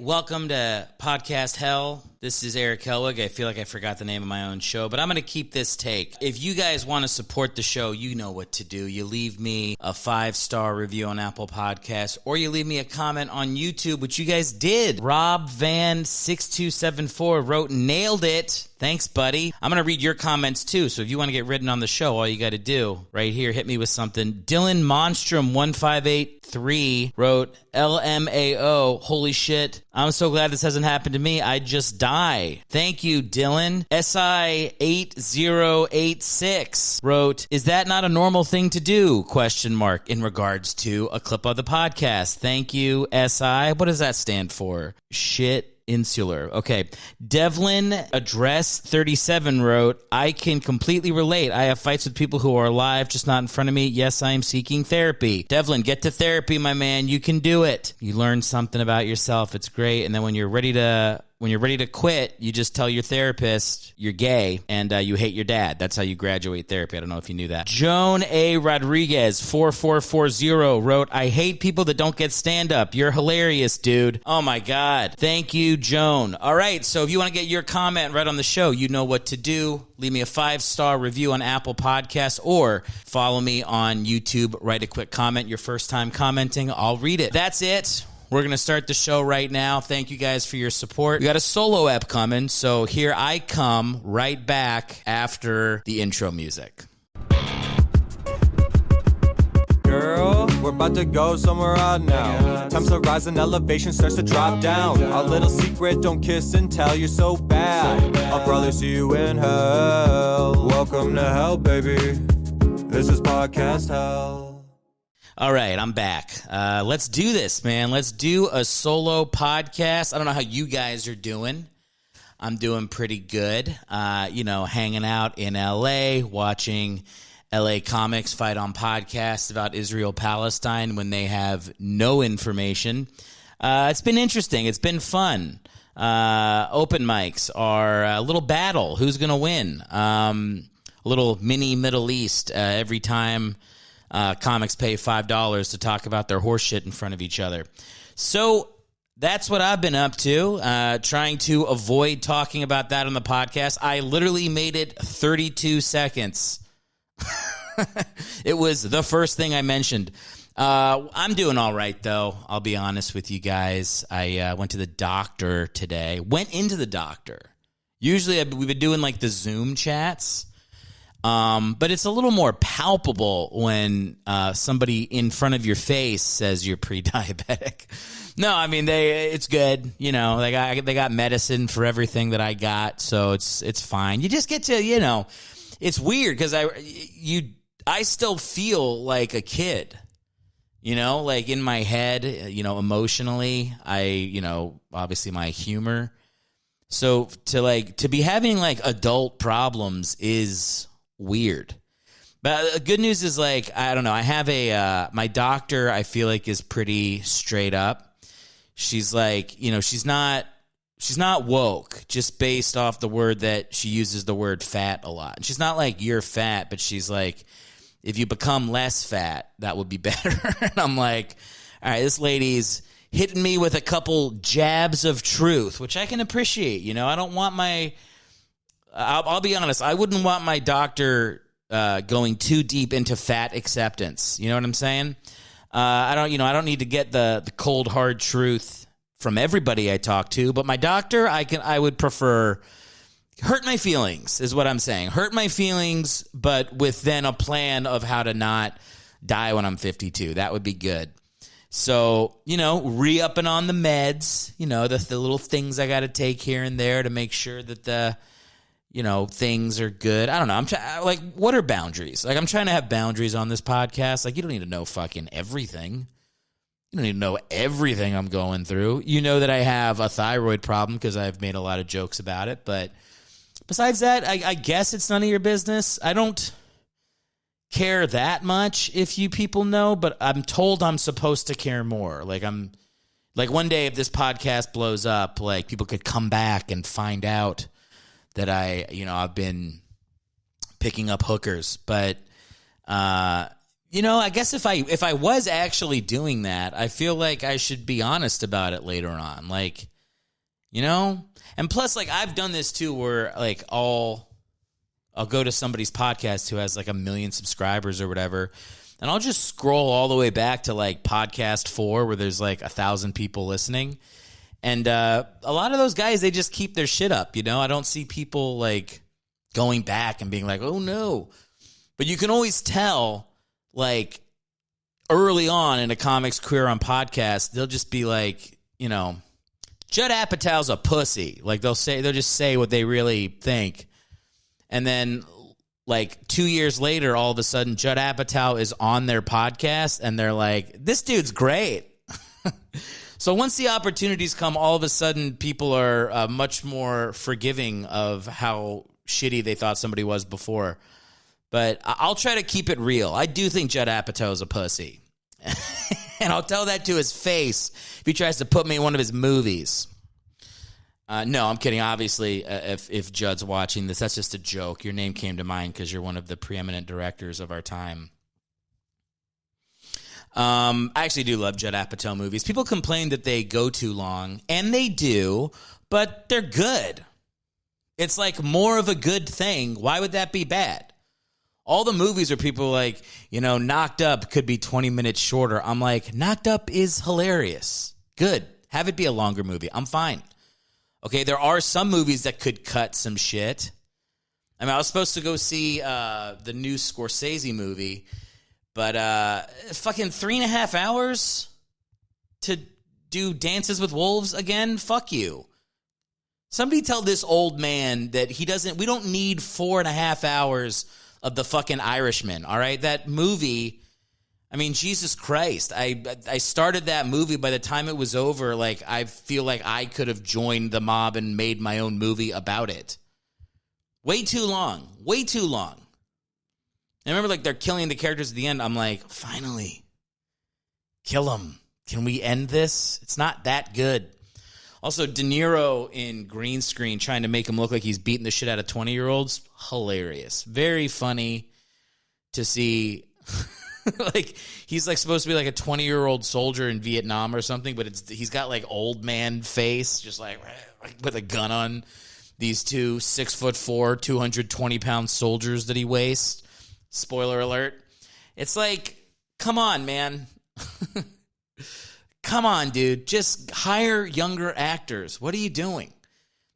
Welcome to Podcast Hell. This is Erick Hellwig. I feel like I forgot the name of my own show, but I'm going to keep this take. If you guys want to support the show, you know what to do. You leave me a 5-star review on Apple Podcasts, or you leave me a comment on YouTube, which you guys did. Rob Van 6274 wrote, "Nailed it. Thanks, buddy." I'm going to read your comments, too, so if you want to get written on the show, all you got to do, right here, hit me with something. Dylan Monstrom 1583 wrote, "LMAO, holy shit. I'm so glad this hasn't happened to me. I'd just die." Thank you, Dylan. SI8086 wrote, "Is that not a normal thing to do? Question mark in regards to a clip of the podcast. Thank you, SI. What does that stand for? Shit. Insular. Okay. Devlin Address 37 wrote, "I can completely relate. I have fights with people who are alive, just not in front of me. Yes, I am seeking therapy." Devlin, get to therapy, my man. You can do it. You learn something about yourself. It's great. And then when you're ready to quit, you just tell your therapist you're gay and you hate your dad. That's how you graduate therapy. I don't know if you knew that. Joan A. Rodriguez 4440 wrote, "I hate people that don't get stand-up. You're hilarious, dude." Oh my God. Thank you, Joan. All right, so if you want to get your comment right on the show, you know what to do. Leave me a 5-star review on Apple Podcasts or follow me on YouTube. Write a quick comment. Your first time commenting, I'll read it. That's it. We're going to start the show right now. Thank you guys for your support. We got a solo app coming, so here I come right back after the intro music. Girl, we're about to go somewhere odd now. Times to rise and elevation starts to drop down. Our little secret, don't kiss and tell, you're so bad. I'll probably see you in hell. Welcome to hell, baby. This is Podcast Hell. All right, I'm back. Let's do this, man. Let's do a solo podcast. I don't know how you guys are doing. I'm doing pretty good. Hanging out in L.A., watching L.A. comics fight on podcasts about Israel-Palestine when they have no information. It's been interesting. It's been fun. Open mics are a little battle. Who's going to win? A little mini Middle East every time. Comics pay $5 to talk about their horse shit in front of each other. So that's what I've been up to, trying to avoid talking about that on the podcast. I literally made it 32 seconds. It was the first thing I mentioned. I'm doing all right, though. I'll be honest with you guys. I went to the doctor today. Went into the doctor. Usually we've been doing like the Zoom chats. But it's a little more palpable when somebody in front of your face says you're pre-diabetic. No, I mean it's good. You know, they got medicine for everything that I got, so it's fine. You just get to, it's weird because I still feel like a kid. Like in my head, emotionally, obviously my humor. So to be having like adult problems is weird. But the good news is, I don't know, I have my doctor, I feel like, is pretty straight up. She's like, she's not woke, just based off the word that she uses the word fat a lot. And she's not like, you're fat, but she's like, if you become less fat, that would be better. And I'm like, all right, this lady's hitting me with a couple jabs of truth, which I can appreciate. I don't want I'll be honest, I wouldn't want my doctor going too deep into fat acceptance. You know what I'm saying? I don't need to get the cold hard truth from everybody I talk to, but my doctor, I would prefer hurt my feelings is what I'm saying. Hurt my feelings, but with then a plan of how to not die when I'm 52. That would be good. So, re-upping on the meds, the little things I got to take here and there to make sure that the things are good. I don't know. What are boundaries? I'm trying to have boundaries on this podcast. You don't need to know fucking everything. You don't need to know everything I'm going through. You know that I have a thyroid problem because I've made a lot of jokes about it. But besides that, I guess it's none of your business. I don't care that much if you people know, but I'm told I'm supposed to care more. One day if this podcast blows up, people could come back and find out that I've been picking up hookers. But I guess if I was actually doing that, I feel like I should be honest about it later on. You know? And plus, like, I've done this too where, like, I'll go to somebody's podcast who has, like, 1 million subscribers or whatever, and I'll just scroll all the way back to, like, podcast 4 where there's, like, 1,000 people listening. And a lot of those guys, they just keep their shit up, you know? I don't see people, like, going back and being like, oh, no. But you can always tell, like, early on in a comic's career on podcasts, they'll just be like, you know, Judd Apatow's a pussy. Like, they'll just say what they really think. And then, like, 2 years later, all of a sudden, Judd Apatow is on their podcast, and they're like, this dude's great. So once the opportunities come, all of a sudden, people are much more forgiving of how shitty they thought somebody was before. But I'll try to keep it real. I do think Judd Apatow is a pussy. And I'll tell that to his face if he tries to put me in one of his movies. No, I'm kidding. Obviously, if Judd's watching this, that's just a joke. Your name came to mind because you're one of the preeminent directors of our time. I actually do love Judd Apatow movies. People complain that they go too long, and they do, but they're good. It's like more of a good thing. Why would that be bad? All the movies where people are like, you know, Knocked Up could be 20 minutes shorter. I'm like, Knocked Up is hilarious. Good. Have it be a longer movie. I'm fine. Okay, there are some movies that could cut some shit. I mean, I was supposed to go see the new Scorsese movie, but fucking 3.5 hours to do Dances with Wolves again? Fuck you. Somebody tell this old man that we don't need 4.5 hours of the fucking Irishman, all right? That movie, I mean, Jesus Christ. I started that movie. By the time it was over, like, I feel like I could have joined the mob and made my own movie about it. Way too long. Way too long. I remember, like, they're killing the characters at the end. I'm like, finally. Kill them. Can we end this? It's not that good. Also, De Niro in green screen trying to make him look like he's beating the shit out of 20-year-olds. Hilarious. Very funny to see. Like, he's like supposed to be like a 20-year-old soldier in Vietnam or something, but he's got like old man face, just like with a gun on these two 6'4", 220-pound soldiers that he wastes. Spoiler alert. It's like, come on, man. Come on, dude. Just hire younger actors. What are you doing?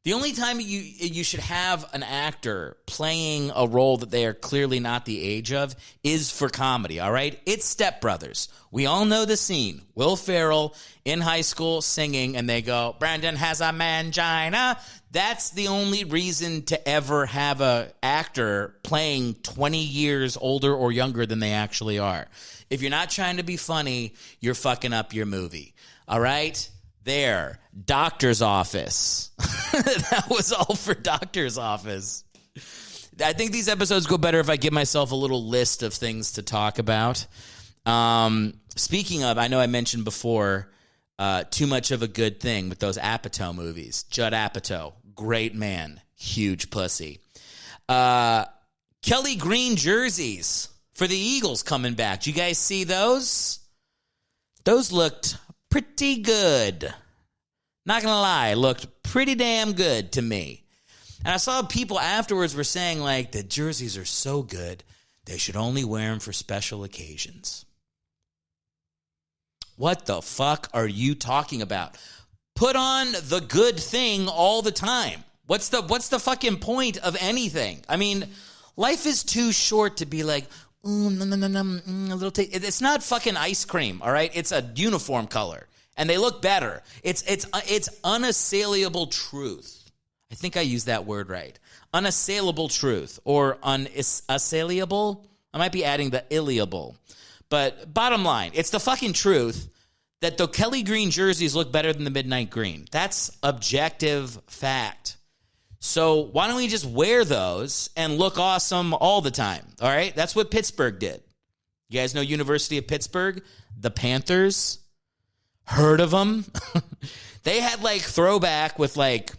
The only time you should have an actor playing a role that they are clearly not the age of is for comedy, all right? It's Step Brothers. We all know the scene. Will Ferrell in high school singing, and they go, Brandon has a mangina. That's the only reason to ever have an actor playing 20 years older or younger than they actually are. If you're not trying to be funny, you're fucking up your movie, all right? There, Doctor's Office. That was all for Doctor's Office. I think these episodes go better if I give myself a little list of things to talk about. Speaking of, I know I mentioned before, Too Much of a Good Thing with those Apatow movies. Judd Apatow, great man, huge pussy. Kelly Green jerseys for the Eagles coming back. Did you guys see those? Those looked pretty good. Not gonna lie, looked pretty damn good to me. And I saw people afterwards were saying, like, the jerseys are so good, they should only wear them for special occasions. What the fuck are you talking about? Put on the good thing all the time. What's the fucking point of anything? I mean, life is too short to be like, a little taste. It's not fucking ice cream, all right? It's a uniform color, and they look better. It's unassailable truth. I think I used that word right. Unassailable truth, or unassailable. I might be adding the illeable. But bottom line, it's the fucking truth that the Kelly Green jerseys look better than the Midnight Green. That's objective fact. So why don't we just wear those and look awesome all the time, all right? That's what Pittsburgh did. You guys know University of Pittsburgh? The Panthers? Heard of them? They had, like, throwback with, like,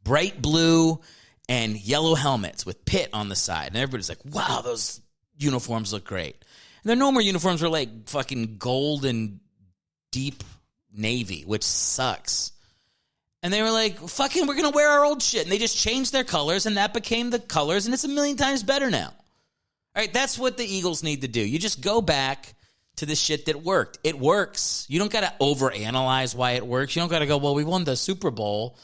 bright blue and yellow helmets with Pitt on the side. And everybody's like, wow, those uniforms look great. And their normal uniforms were, like, fucking gold and deep navy, which sucks. And they were like, fucking, we're going to wear our old shit. And they just changed their colors, and that became the colors, and it's a million times better now. All right, that's what the Eagles need to do. You just go back to the shit that worked. It works. You don't got to overanalyze why it works. You don't got to go, well, we won the Super Bowl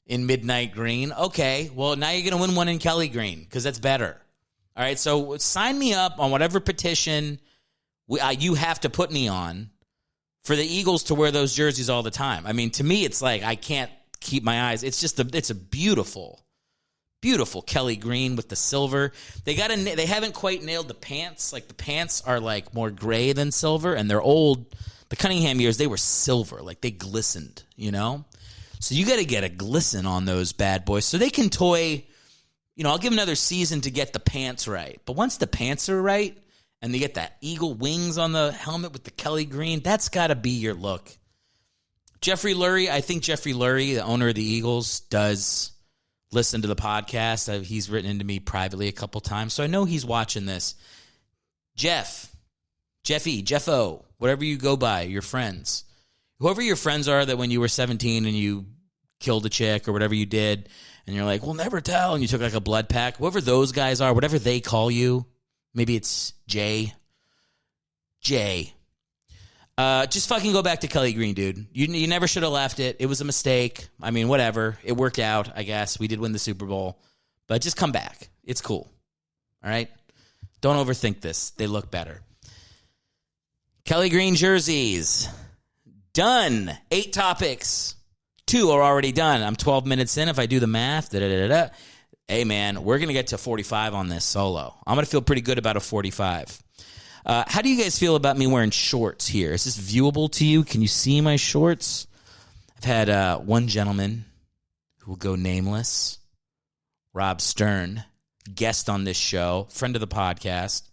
in midnight green. Okay, well, now you're going to win one in Kelly green because that's better. All right, so sign me up on whatever petition you have to put me on for the Eagles to wear those jerseys all the time. I mean, to me, it's like I can't keep my eyes. It's just it's a beautiful, beautiful Kelly green with the silver. They haven't quite nailed the pants. Like the pants are like more gray than silver, and they're old. The Cunningham years, they were silver, like they glistened, you know. So you got to get a glisten on those bad boys so they can toy. You know, I'll give another season to get the pants right, but once the pants are right and they get that eagle wings on the helmet with the Kelly green, that's got to be your look. Jeffrey Lurie, I think Jeffrey Lurie, the owner of the Eagles, does listen to the podcast. He's written into me privately a couple times, so I know he's watching this. Jeffy, Jeffo, whatever you go by, your friends. Whoever your friends are that when you were 17 and you killed a chick or whatever you did, and you're like, we'll never tell, and you took like a blood pack, whoever those guys are, whatever they call you, maybe it's Jay. Just fucking go back to Kelly Green, dude. You never should have left it. It was a mistake. I mean, whatever. It worked out, I guess. We did win the Super Bowl. But just come back. It's cool. All right? Don't overthink this. They look better. Kelly Green jerseys. Done. 8 topics. 2 are already done. I'm 12 minutes in. If I do the math, hey, man, we're going to get to 45 on this solo. I'm going to feel pretty good about a 45. How do you guys feel about me wearing shorts here? Is this viewable to you? Can you see my shorts? I've had one gentleman who will go nameless, Rob Stern, guest on this show, friend of the podcast.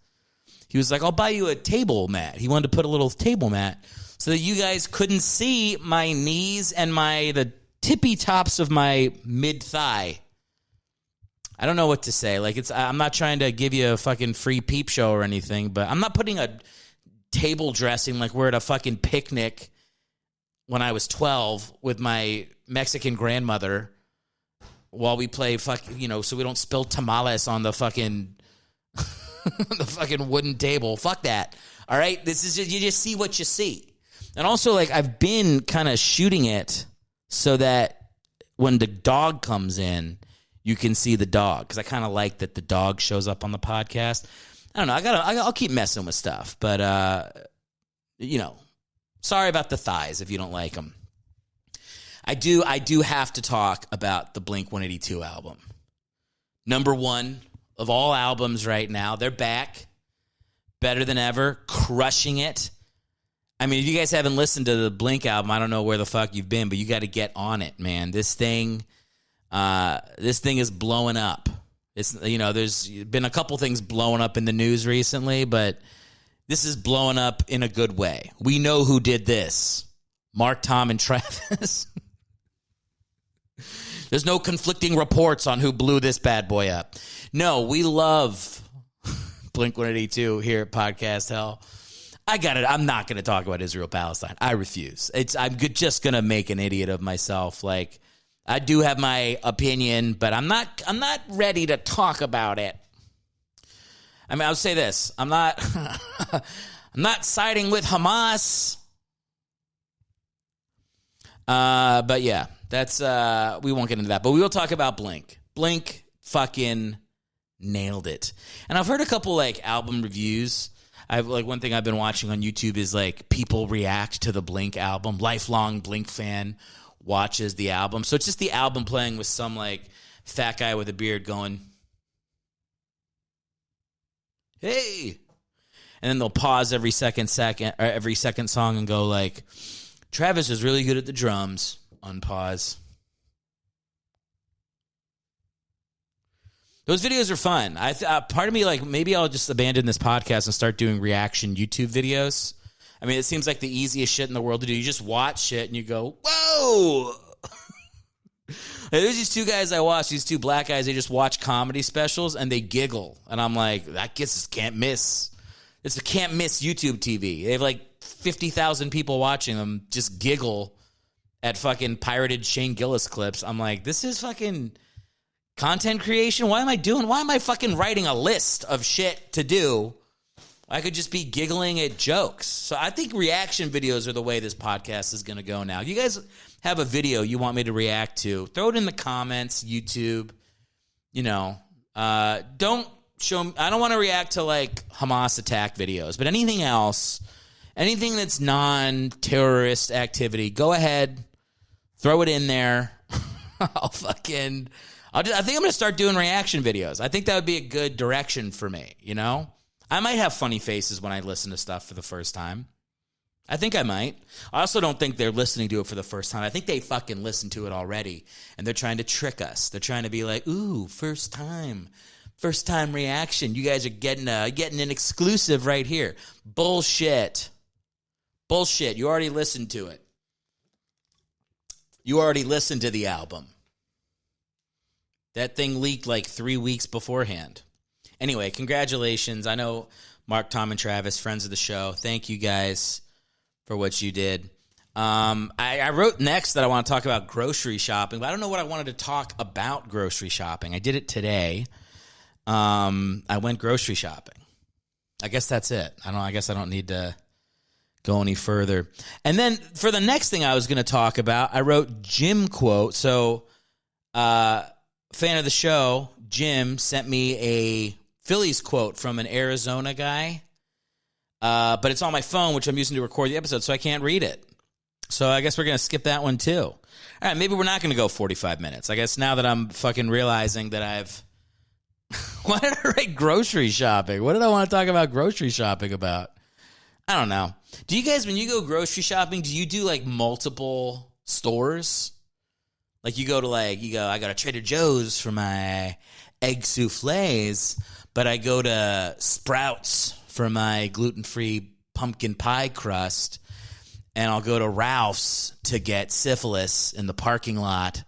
He was like, I'll buy you a table mat. He wanted to put a little table mat so that you guys couldn't see my knees and the tippy tops of my mid-thigh. I don't know what to say. Like I'm not trying to give you a fucking free peep show or anything, but I'm not putting a table dressing like we're at a fucking picnic when I was 12 with my Mexican grandmother while we play so we don't spill tamales on the fucking the fucking wooden table. Fuck that. All right? This is you just see what you see. And also, like, I've been kind of shooting it so that when the dog comes in, you can see the dog, because I kind of like that the dog shows up on the podcast. I don't know. I'll keep messing with stuff, but sorry about the thighs if you don't like them. I do have to talk about the Blink-182 album. Number 1 of all albums right now. They're back, better than ever, crushing it. I mean, if you guys haven't listened to the Blink album, I don't know where the fuck you've been, but you got to get on it, man. This thing is blowing up. It's there's been a couple things blowing up in the news recently, but this is blowing up in a good way. We know who did this. Mark, Tom, and Travis. There's no conflicting reports on who blew this bad boy up. No, we love Blink-182 here at Podcast Hell. I got it. I'm not going to talk about Israel-Palestine. I refuse. I'm just going to make an idiot of myself. Like, I do have my opinion, but I'm not ready to talk about it. I mean, I'll say this. I'm not siding with Hamas. But yeah, that's we won't get into that. But we will talk about Blink. Blink fucking nailed it. And I've heard a couple like album reviews. One thing I've been watching on YouTube is like people react to the Blink album. Lifelong Blink fan watches the album. So it's just the album playing with some like fat guy with a beard going, hey. And then they'll pause every second song and go like, Travis is really good at the drums. Unpause. Those videos are fun. Part of me, like, maybe I'll just abandon this podcast and start doing reaction YouTube videos. I mean, it seems like the easiest shit in the world to do. You just watch shit and you go, whoa! There's these two guys I watch, these two black guys, they just watch comedy specials and they giggle. And I'm like, that gets can't miss. It's a can't miss YouTube TV. They have like 50,000 people watching them just giggle at fucking pirated Shane Gillis clips. I'm like, this is fucking content creation? Why am I fucking writing a list of shit to do? I could just be giggling at jokes. So I think reaction videos are the way this podcast is going to go now. You guys have a video you want me to react to, throw it in the comments, YouTube. You know, don't show me. I don't want to react to like Hamas attack videos, but anything else, anything that's non-terrorist activity, go ahead, throw it in there. I think I'm going to start doing reaction videos. I think that would be a good direction for me, you know? I might have funny faces when I listen to stuff for the first time. I think I might. I also don't think they're listening to it for the first time. I think they fucking listened to it already, and they're trying to trick us. They're trying to be like, ooh, first time reaction. You guys are getting an exclusive right here. Bullshit. You already listened to it. You already listened to the album. That thing leaked like 3 weeks beforehand. Anyway, congratulations. I know Mark, Tom, and Travis, friends of the show. Thank you guys for what you did. I wrote next that I want to talk about grocery shopping, but I don't know what I wanted to talk about grocery shopping. I did it today. I went grocery shopping. I guess that's it. I guess I don't need to go any further. And then for the next thing I was going to talk about, I wrote Jim quote. So, fan of the show, Jim, sent me a Phillies quote from an Arizona guy, but it's on my phone, which I'm using to record the episode, so I can't read it. So I guess we're going to skip that one, too. All right, maybe we're not going to go 45 minutes. I guess now that I'm fucking realizing that I've... Why did I write grocery shopping? What did I want to talk about grocery shopping about? I don't know. Do you guys, when you go grocery shopping, do you do, like, multiple stores? Like, I go to Trader Joe's for my egg soufflés, but I go to Sprouts for my gluten-free pumpkin pie crust, and I'll go to Ralph's to get syphilis in the parking lot.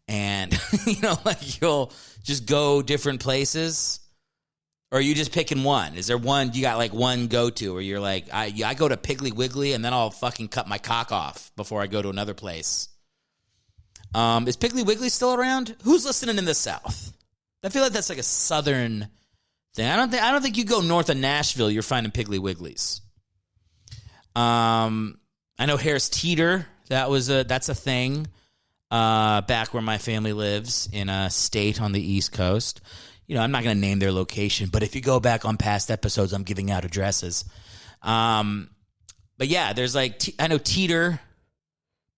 And, you'll just go different places. Or are you just picking one? Is there one, you got like one go-to, or you're like, I go to Piggly Wiggly, and then I'll fucking cut my cock off before I go to another place. Is Piggly Wiggly still around? Who's listening in the South? I feel like that's like a Southern thing. I don't think you go north of Nashville, you're finding Piggly Wigglies. I know Harris Teeter. That's a thing. Back where my family lives in a state on the East Coast. I'm not going to name their location, but if you go back on past episodes, I'm giving out addresses. But yeah, there's like I know Teeter,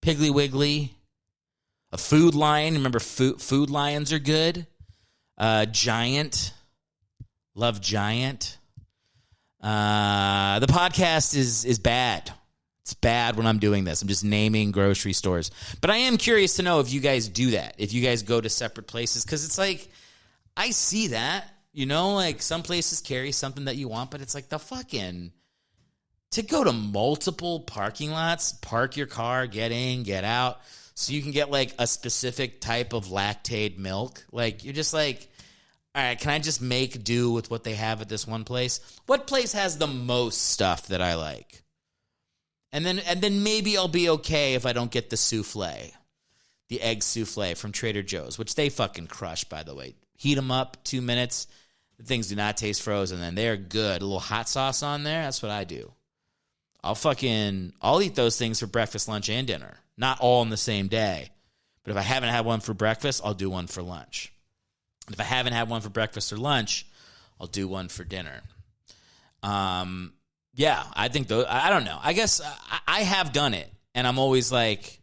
Piggly Wiggly. A Food Lion. Remember, Food Lions are good. Giant. Love Giant. The podcast is bad. It's bad when I'm doing this. I'm just naming grocery stores. But I am curious to know if you guys do that. If you guys go to separate places. Because it's like, I see that. Like some places carry something that you want. But it's like to go to multiple parking lots, park your car, get in, get out. So you can get, like, a specific type of lactate milk. Like, you're just like, all right, can I just make do with what they have at this one place? What place has the most stuff that I like? And then maybe I'll be okay if I don't get the souffle, the egg souffle from Trader Joe's, which they fucking crush, by the way. Heat them up 2 minutes. The things do not taste frozen, and they're good. A little hot sauce on there, that's what I do. I'll eat those things for breakfast, lunch, and dinner. Not all in the same day. But if I haven't had one for breakfast, I'll do one for lunch. And if I haven't had one for breakfast or lunch, I'll do one for dinner. Yeah, I think I don't know. I guess I have done it. And I'm always like,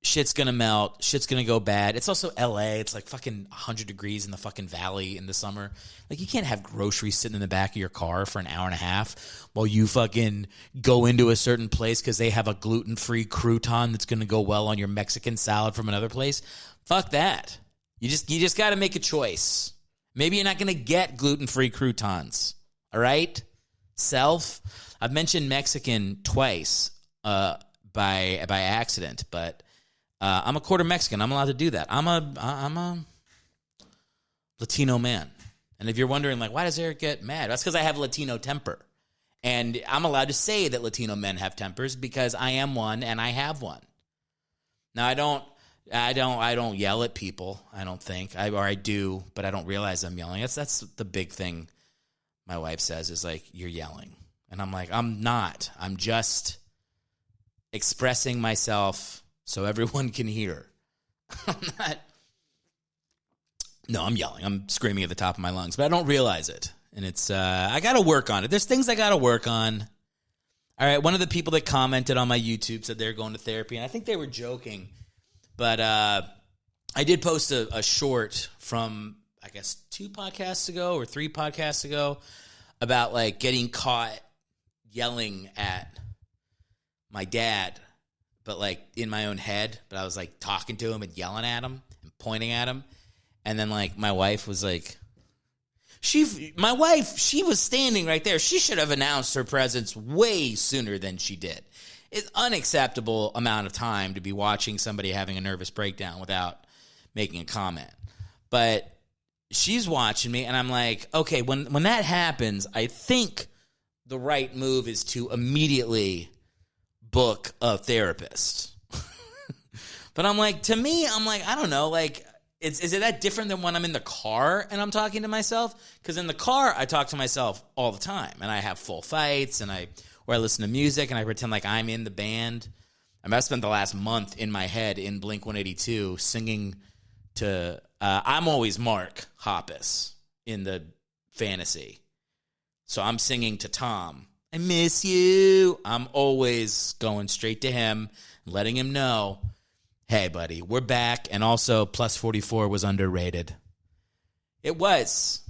shit's going to melt. Shit's going to go bad. It's also LA. It's like fucking 100 degrees in the fucking valley in the summer. Like, you can't have groceries sitting in the back of your car for an hour and a half while you fucking go into a certain place because they have a gluten-free crouton that's going to go well on your Mexican salad from another place. Fuck that. You just got to make a choice. Maybe you're not going to get gluten-free croutons. All right? I've mentioned Mexican twice by accident, but I'm a quarter Mexican. I'm allowed to do that. I'm a Latino man. And if you're wondering, like, why does Eric get mad? That's because I have Latino temper. And I'm allowed to say that Latino men have tempers because I am one and I have one. Now I don't yell at people. I don't think I do, but I don't realize I'm yelling. That's the big thing. My wife says is like, you're yelling, and I'm like, I'm not. I'm just expressing myself so everyone can hear. I'm not. No, I'm yelling. I'm screaming at the top of my lungs, but I don't realize it, and it's I got to work on it. There's things I got to work on. All right, one of the people that commented on my YouTube said they're going to therapy, and I think they were joking. But I did post a short from, I guess, 2 podcasts ago or 3 podcasts ago about, like, getting caught yelling at my dad, but, like, in my own head. But I was, like, talking to him and yelling at him and pointing at him. And then, like, my wife was like, she was standing right there. She should have announced her presence way sooner than she did. It's unacceptable amount of time to be watching somebody having a nervous breakdown without making a comment. But she's watching me, and I'm like, okay, when that happens, I think the right move is to immediately book a therapist. But I'm like, to me, I'm like, I don't know, like, is it that different than when I'm in the car and I'm talking to myself? Because in the car, I talk to myself all the time, and I have full fights, and I listen to music, and I pretend like I'm in the band. I mean, I spent the last month in my head in Blink-182 singing to I'm always Mark Hoppus in the fantasy. So I'm singing to Tom, I miss you. I'm always going straight to him, letting him know, hey, buddy, we're back. And also, Plus 44 was underrated. It was.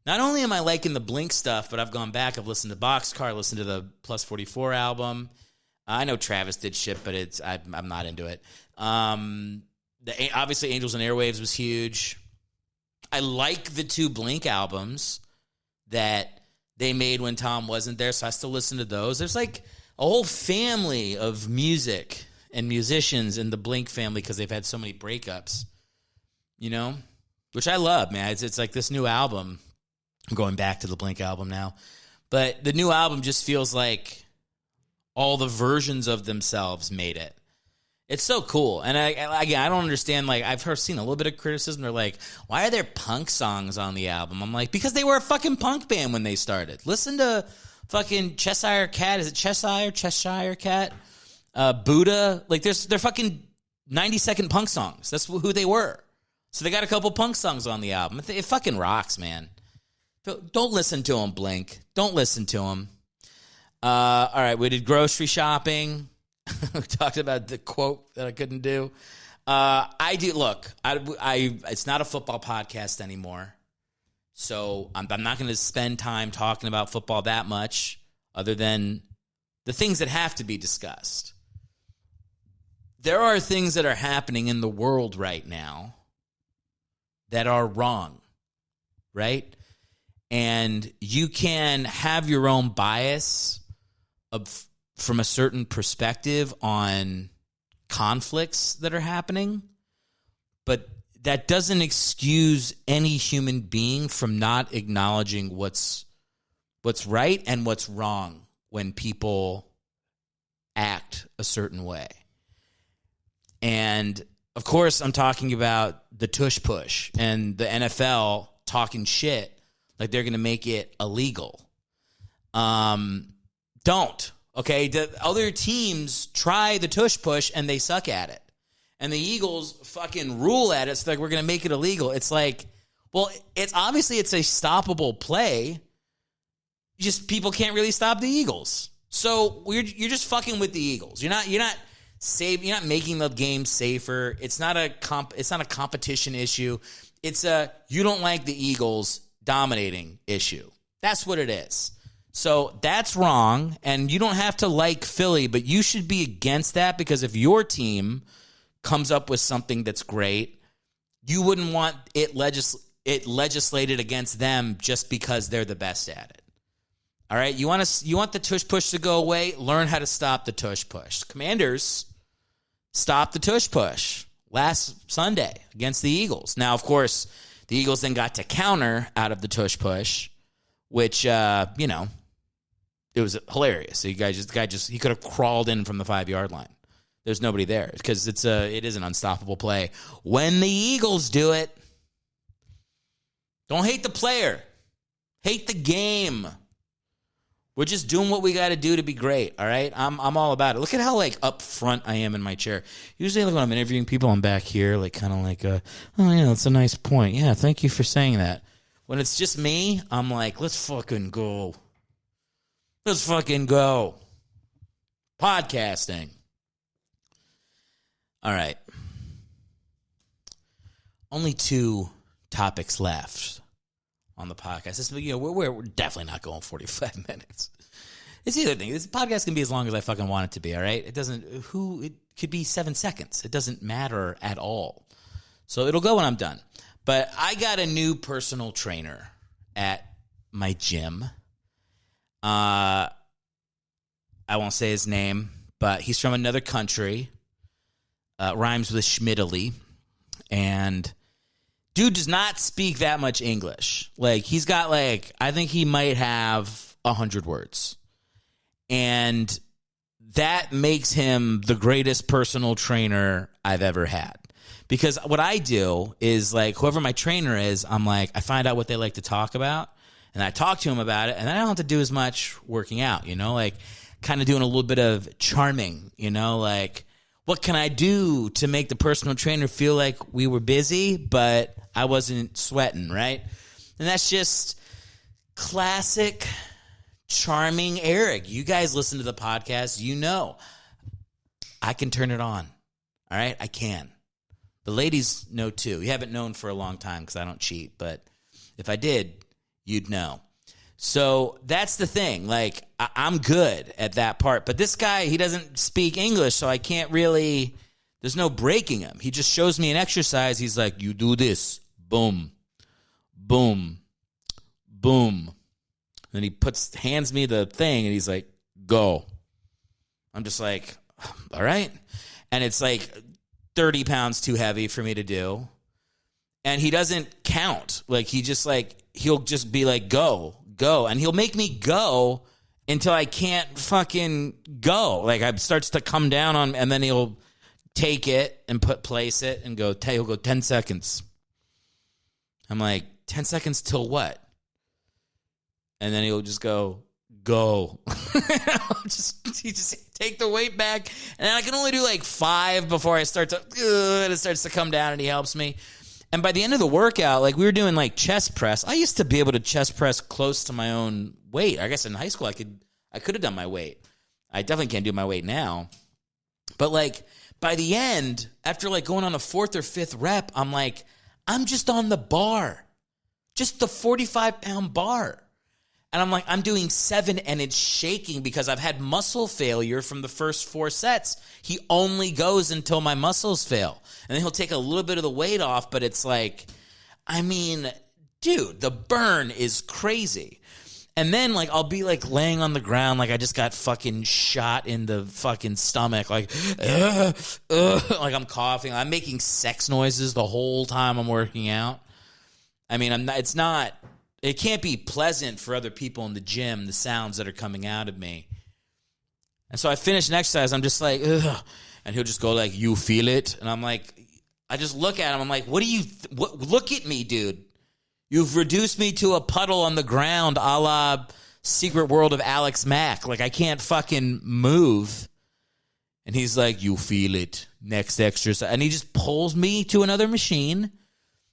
Not only am I liking the Blink stuff, but I've gone back. I've listened to Boxcar, listened to the Plus 44 album. I know Travis did shit, but I'm not into it. Obviously, Angels and Airwaves was huge. I like the 2 Blink albums that they made when Tom wasn't there, so I still listen to those. There's like a whole family of music and musicians in the Blink family because they've had so many breakups, you know, which I love, man. It's like this new album. I'm going back to the Blink album now, but the new album just feels like all the versions of themselves made it. It's so cool. And I don't understand, like, I've seen a little bit of criticism. They're like, why are there punk songs on the album? I'm like, because they were a fucking punk band when they started. Listen to fucking Cheshire Cat. Is it Cheshire Cat? Buddha. Like, they're fucking 90-second punk songs. That's who they were. So they got a couple punk songs on the album. It fucking rocks, man. Don't listen to them, Blink. Don't listen to them. All right, we did grocery shopping. We talked about the quote that I couldn't do. I do. Look, it's not a football podcast anymore, so I'm not going to spend time talking about football that much, other than the things that have to be discussed. There are things that are happening in the world right now that are wrong, right? And you can have your own bias from a certain perspective on conflicts that are happening, but that doesn't excuse any human being from not acknowledging what's right and what's wrong when people act a certain way. And, of course, I'm talking about the tush push and the NFL talking shit like they're going to make it illegal. Don't. Okay, the other teams try the tush push and they suck at it. And the Eagles fucking rule at it, so like, we're going to make it illegal. It's like, well, it's obviously it's a stoppable play. Just people can't really stop the Eagles. So you're just fucking with the Eagles. You're not making the game safer. It's not a competition issue. It's a you don't like the Eagles dominating issue. That's what it is. So that's wrong, and you don't have to like Philly, but you should be against that, because if your team comes up with something that's great, you wouldn't want it legislated against them just because they're the best at it. All right, you want the tush push to go away? Learn how to stop the tush push. Commanders stopped the tush push last Sunday against the Eagles. Now, of course, the Eagles then got to counter out of the tush push, which it was hilarious. So the guy just he could have crawled in from the 5-yard line, There's nobody there because it is an unstoppable play. When the Eagles do it, don't hate the player. Hate the game. We're just doing what we got to do to be great, all right? I'm all about it. Look at how, like, up front I am in my chair. Usually, like, when I'm interviewing people, I'm back here, like, kind of like, oh, yeah, that's a nice point. Yeah, thank you for saying that. When it's just me, I'm like, let's fucking go. Let's fucking go. Podcasting. All right. Only 2 topics left on the podcast. This, we're definitely not going 45 minutes. It's the other thing. This podcast can be as long as I fucking want it to be, all right? It could be 7 seconds. It doesn't matter at all. So it'll go when I'm done. But I got a new personal trainer at my gym. I won't say his name, but he's from another country. Rhymes with Schmidtly. And dude does not speak that much English. Like, he's got, like, I think he might have 100 words. And that makes him the greatest personal trainer I've ever had. Because what I do is, like, whoever my trainer is, I'm like, I find out what they like to talk about, and I talk to them about it, and then I don't have to do as much working out, like, kind of doing a little bit of charming, like, what can I do to make the personal trainer feel like we were busy, but I wasn't sweating, right? And that's just classic charming Erick. You guys listen to the podcast, I can turn it on. All right? I can. The ladies know too. You haven't known for a long time because I don't cheat, but if I did, you'd know. So that's the thing. Like, I'm good at that part. But this guy, he doesn't speak English, so I can't really, there's no breaking him. He just shows me an exercise. He's like, you do this. Boom. Boom. Boom. And he hands me the thing, and he's like, go. I'm just like, all right. And it's like 30 pounds too heavy for me to do. And he doesn't count. Like, he'll just be like, go. And he'll make me go until I can't fucking go. Like, it starts to come down on, and then he'll take it and place it and he'll go 10 seconds. I'm like, 10 seconds till what? And then he'll just go. He just take the weight back, and then I can only do like 5 before I start to, it starts to come down, and he helps me. And by the end of the workout, like, we were doing like chest press. I used to be able to chest press close to my own weight. I guess in high school I could have done my weight. I definitely can't do my weight now. But like, by the end, after like going on the 4th or 5th rep, I'm like, I'm just on the bar. Just the 45-pound bar. And I'm like, I'm doing 7, and it's shaking because I've had muscle failure from the first 4 sets. He only goes until my muscles fail. And then he'll take a little bit of the weight off, but it's like, I mean, dude, the burn is crazy. And then, like, I'll be, like, laying on the ground like I just got fucking shot in the fucking stomach. Like, like I'm coughing. I'm making sex noises the whole time I'm working out. I mean, it can't be pleasant for other people in the gym, the sounds that are coming out of me. And so I finish an exercise, I'm just like, ugh. And he'll just go like, you feel it? And I'm like, I just look at him, I'm like, look at me, dude. You've reduced me to a puddle on the ground a la Secret World of Alex Mack. Like, I can't fucking move. And he's like, you feel it. Next exercise. And he just pulls me to another machine.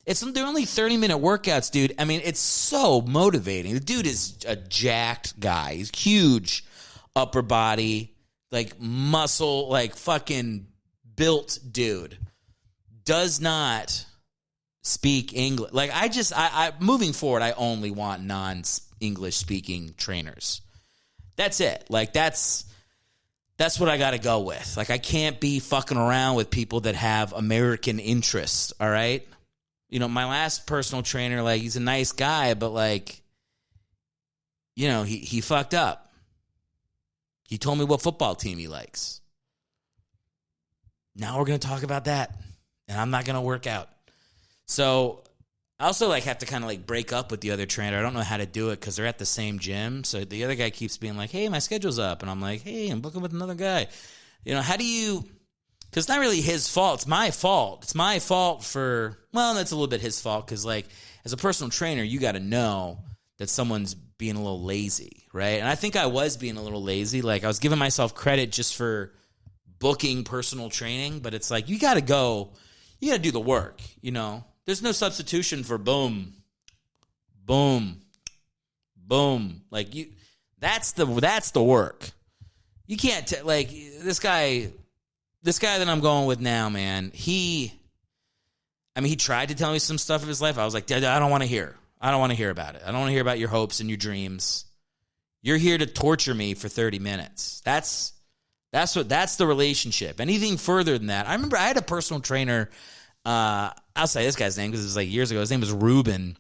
They're only 30-minute workouts, dude. I mean, it's so motivating. The dude is a jacked guy. He's huge upper body, like muscle, like fucking built dude. Does not speak English. Like, I moving forward, I only want non-English speaking trainers. That's it. Like, that's what I got to go with. Like, I can't be fucking around with people that have American interests, all right? My last personal trainer, like, he's a nice guy, but, like, he fucked up. He told me what football team he likes. Now we're going to talk about that, and I'm not going to work out. So I also, like, have to kind of, like, break up with the other trainer. I don't know how to do it because they're at the same gym. So the other guy keeps being like, hey, my schedule's up. And I'm like, hey, I'm booking with another guy. How do you Because it's not really his fault. It's my fault. It's my fault for, well, that's a little bit his fault because, like, as a personal trainer, you got to know that someone's being a little lazy, right? And I think I was being a little lazy. Like, I was giving myself credit just for booking personal training, but it's like, you got to do the work, you know? There's no substitution for boom, boom, boom. Like, that's the work. You can't, this guy that I'm going with now, man, he tried to tell me some stuff of his life. I was like, I don't want to hear. I don't want to hear about it. I don't want to hear about your hopes and your dreams. You're here to torture me for 30 minutes. That's the relationship. Anything further than that. I remember I had a personal trainer. I'll say this guy's name because it was like years ago. His name was Ruben.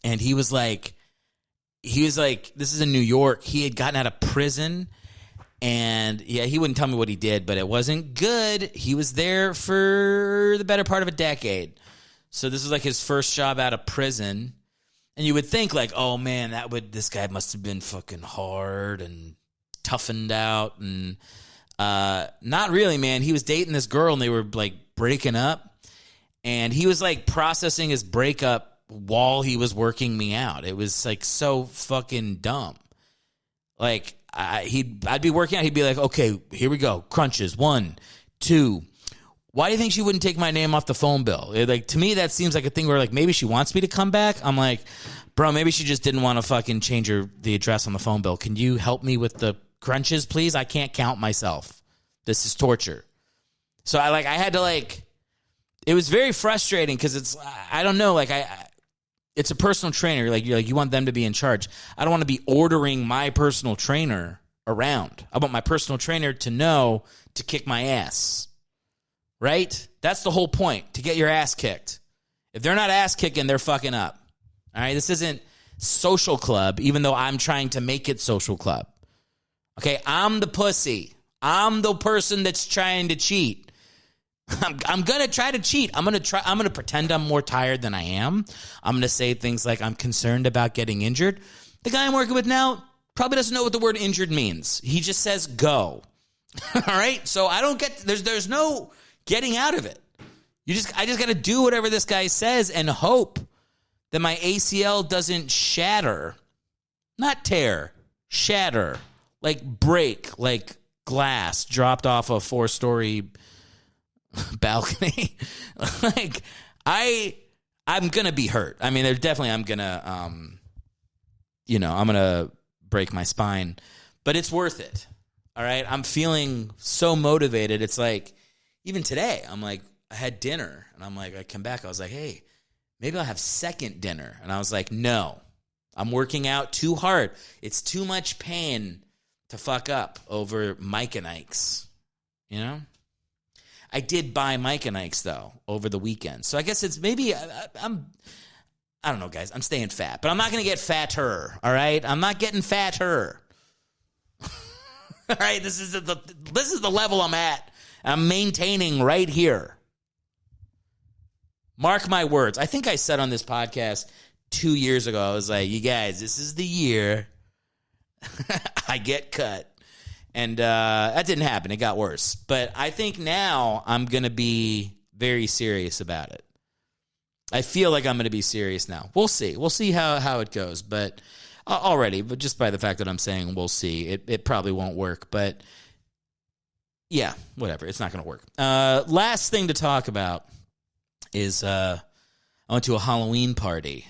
And he was like, this is in New York. He had gotten out of prison. And yeah, he wouldn't tell me what he did, but it wasn't good. He was there for the better part of a decade. So this was like his first job out of prison. And you would think like, oh man, this guy must have been fucking hard and toughened out. And not really, man. He was dating this girl and they were like breaking up. And he was like processing his breakup while he was working me out. It was like so fucking dumb. Like, I'd be working out. He'd be like, okay, here we go. Crunches. 1, 2. Why do you think she wouldn't take my name off the phone bill? Like, to me, that seems like a thing where like maybe she wants me to come back. I'm like, bro, maybe she just didn't want to fucking change the address on the phone bill. Can you help me with the crunches, please? I can't count myself. This is torture. So I had to it was very frustrating because I don't know, it's a personal trainer. You want them to be in charge. I don't want to be ordering my personal trainer around. I want my personal trainer to know to kick my ass. Right? That's the whole point, to get your ass kicked. If they're not ass kicking, they're fucking up. All right? This isn't social club, even though I'm trying to make it social club. Okay? I'm the pussy. I'm the person that's trying to cheat. I'm going to try to cheat. I'm going to pretend I'm more tired than I am. I'm going to say things like I'm concerned about getting injured. The guy I'm working with now probably doesn't know what the word injured means. He just says go. All right? So I don't get there's no getting out of it. I just got to do whatever this guy says and hope that my ACL doesn't shatter. Not tear, shatter. Like break, like glass dropped off a 4-story balcony. I'm gonna be hurt. I mean, I'm gonna I'm gonna break my spine, but it's worth it. All right, I'm feeling so motivated. It's like even today, I'm like, I had dinner and I'm like, I come back, I was like, hey, maybe I'll have second dinner, and I was like, no, I'm working out too hard. It's too much pain to fuck up over Mike and Ike's, you know. I did buy Mike and Ike's, though, over the weekend. So I guess it's maybe I don't know, guys. I'm staying fat, but I'm not going to get fatter, all right? I'm not getting fatter. All right? This is the level I'm at. I'm maintaining right here. Mark my words. I think I said on this podcast 2 years ago, I was like, you guys, this is the year I get cut. And that didn't happen. It got worse. But I think now I'm going to be very serious about it. I feel like I'm going to be serious now. We'll see. We'll see how it goes. But but just by the fact that I'm saying we'll see, it probably won't work. But yeah, whatever. It's not going to work. Last thing to talk about is I went to a Halloween party.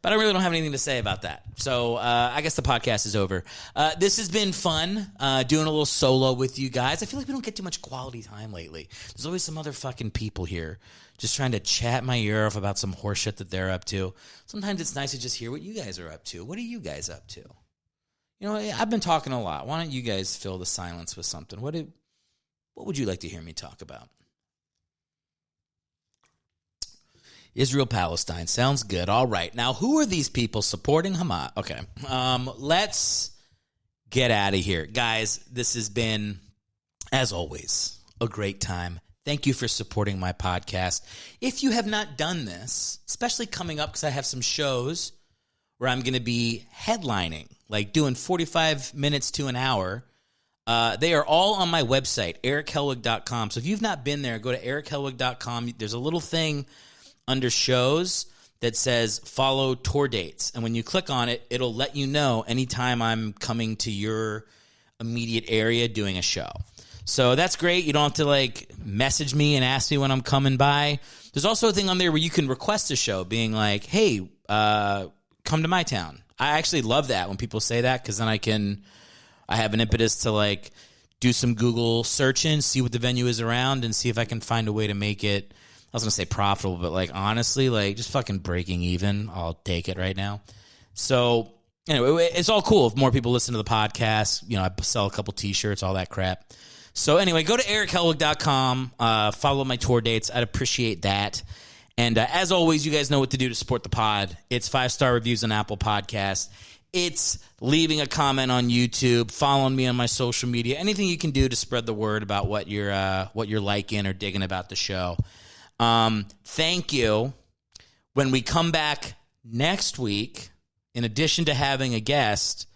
But I really don't have anything to say about that. So I guess the podcast is over. This has been fun, doing a little solo with you guys. I feel like we don't get too much quality time lately. There's always some other fucking people here just trying to chat my ear off about some horseshit that they're up to. Sometimes it's nice to just hear what you guys are up to. What are you guys up to? You know, I've been talking a lot. Why don't you guys fill the silence with something? What would you like to hear me talk about? Israel-Palestine. Sounds good. All right. Now, who are these people supporting Hamas? Okay. Let's get out of here. Guys, this has been, as always, a great time. Thank you for supporting my podcast. If you have not done this, especially coming up because I have some shows where I'm going to be headlining, like doing 45 minutes to an hour They are all on my website, erickhellwig.com. So if you've not been there, go to erickhellwig.com. There's a little thing under shows that says follow tour dates. And when you click on it, it'll let you know anytime I'm coming to your immediate area doing a show. So that's great. You don't have to like message me and ask me when I'm coming by. There's also a thing on there where you can request a show being like, hey, come to my town. I actually love that when people say that, because then I have an impetus to like do some Google searching, see what the venue is around, and see if I can find a way to make it, I was going to say profitable, but like honestly, like just fucking breaking even, I'll take it right now. So anyway, it's all cool if more people listen to the podcast. You know, I sell a couple t-shirts, all that crap. So anyway, go to erickhellwig.com, follow my tour dates. I'd appreciate that. And as always, you guys know what to do to support the pod. It's 5-star reviews on Apple Podcasts. It's leaving a comment on YouTube, following me on my social media, anything you can do to spread the word about what you're liking or digging about the show. Thank you. When we come back next week, in addition to having a guest,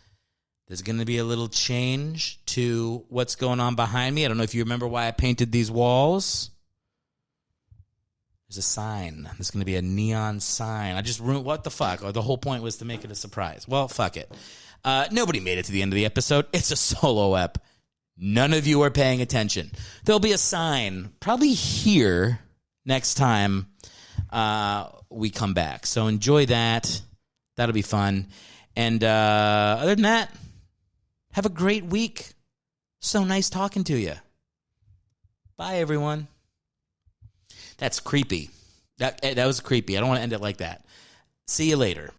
there's going to be a little change to what's going on behind me. I don't know if you remember why I painted these walls. There's a sign. There's going to be a neon sign. I just ruined, what the fuck? Or the whole point was to make it a surprise. Well, fuck it. Nobody made it to the end of the episode. It's a solo ep. None of you are paying attention. There'll be a sign probably here next time we come back. So enjoy that. That'll be fun. And other than that, have a great week. So nice talking to you. Bye, everyone. That's creepy. That was creepy. I don't want to end it like that. See you later.